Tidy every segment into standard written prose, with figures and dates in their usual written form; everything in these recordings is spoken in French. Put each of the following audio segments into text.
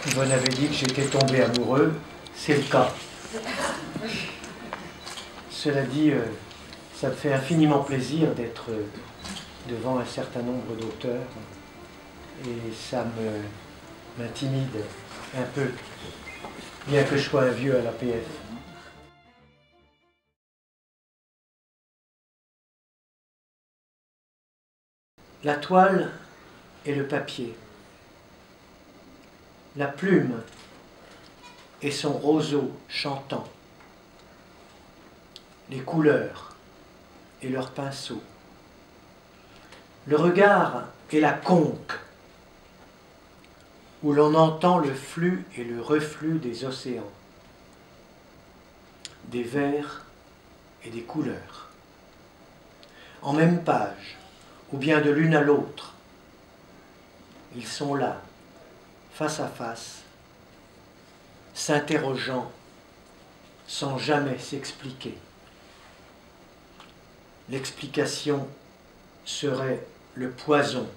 Yvonne avait dit que j'étais tombé amoureux, c'est le cas. Cela dit, ça me fait infiniment plaisir d'être devant un certain nombre d'auteurs et ça m'intimide un peu, bien que je sois un vieux à l'APF. La toile et le papier, la plume et son roseau chantant, les couleurs et leurs pinceaux, le regard et la conque, où l'on entend le flux et le reflux des océans, des vers et des couleurs, en même page, ou bien de l'une à l'autre. Ils sont là, face à face, s'interrogeant sans jamais s'expliquer. L'explication serait le poison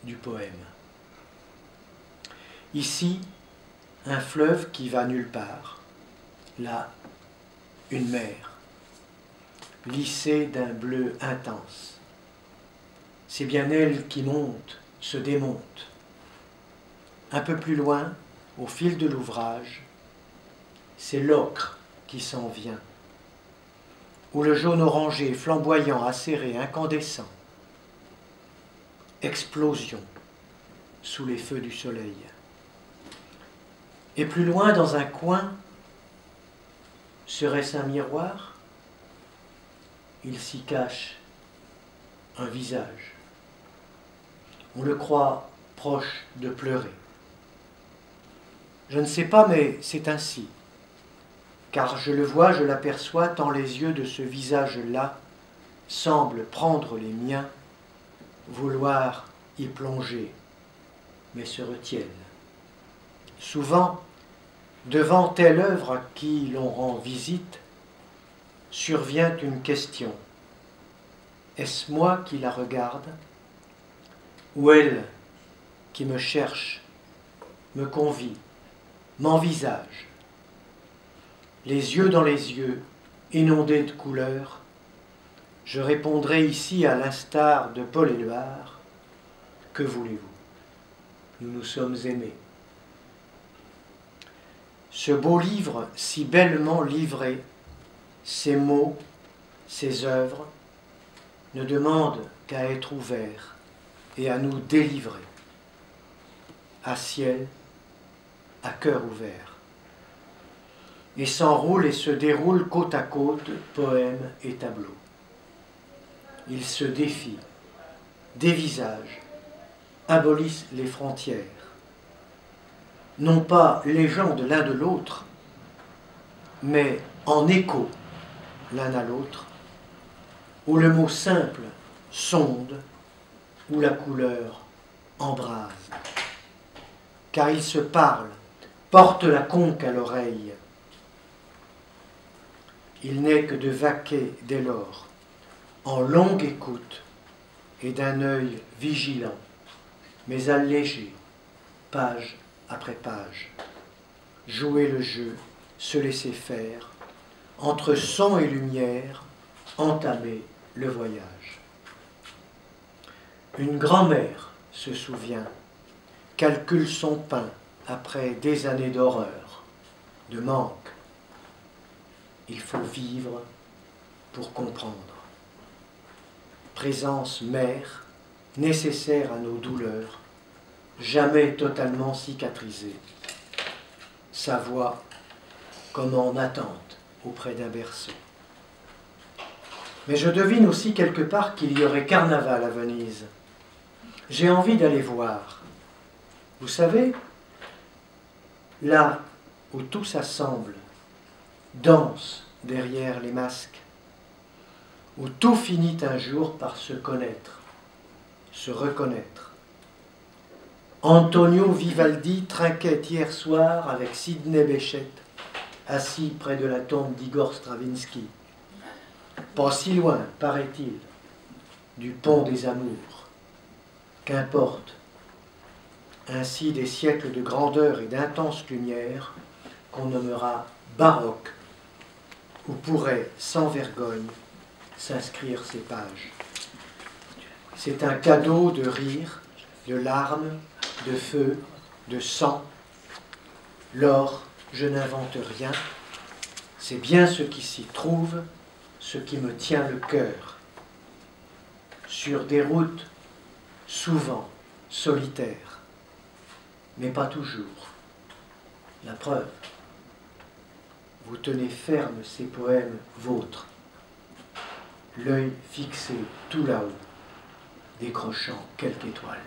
du poème. Ici, un fleuve qui va nulle part. Là, une mer, lissée d'un bleu intense. C'est bien elle qui monte, se démonte. Un peu plus loin, au fil de l'ouvrage, c'est l'ocre qui s'en vient, ou le jaune orangé, flamboyant, acéré, incandescent. Explosion sous les feux du soleil. Et plus loin, dans un coin, serait-ce un miroir? Il s'y cache un visage. On le croit proche de pleurer. Je ne sais pas, mais c'est ainsi. Car je le vois, je l'aperçois, tant les yeux de ce visage-là semblent prendre les miens, vouloir y plonger, mais se retiennent. Souvent, devant telle œuvre à qui l'on rend visite, survient une question. Est-ce moi qui la regarde, ou elle qui me cherche, me convie, m'envisage? Les yeux dans les yeux, inondés de couleurs, je répondrai ici à l'instar de Paul Éluard, que voulez-vous? Nous nous sommes aimés. Ce beau livre si bellement livré, ces mots, ces œuvres, ne demandent qu'à être ouverts et à nous délivrer, à ciel, à cœur ouvert. Et s'enroulent et se déroulent côte à côte, poèmes et tableaux. Ils se défient, dévisagent, abolissent les frontières. Non pas les gens de l'un de l'autre, mais en écho l'un à l'autre, où le mot simple sonde, où la couleur embrase. Car ils se parlent, portent la conque à l'oreille. Il n'est que de vaquer dès lors, en longue écoute et d'un œil vigilant, mais allégé, page après page. Jouer le jeu, se laisser faire, entre son et lumière, entamer le voyage. Une grand-mère se souvient, calcule son pain après des années d'horreur, de manque. Il faut vivre pour comprendre. Présence mère, nécessaire à nos douleurs, jamais totalement cicatrisée. Sa voix comme en attente auprès d'un berceau. Mais je devine aussi quelque part qu'il y aurait carnaval à Venise. J'ai envie d'aller voir. Vous savez, là où tout s'assemble, danse derrière les masques, où tout finit un jour par se connaître, se reconnaître. Antonio Vivaldi trinquait hier soir avec Sidney Bechet, assis près de la tombe d'Igor Stravinsky. Pas si loin, paraît-il, du pont des amours. Qu'importe. ainsi des siècles de grandeur et d'intense lumière qu'on nommera baroque, où pourraient sans vergogne s'inscrire ces pages. C'est un cadeau de rire, de larmes, de feu, de sang. L'or, je n'invente rien, c'est bien ce qui s'y trouve, ce qui me tient le cœur. Sur des routes souvent solitaires, mais pas toujours. La preuve, vous tenez ferme ces poèmes vôtres, l'œil fixé tout là-haut, décrochant quelque étoile.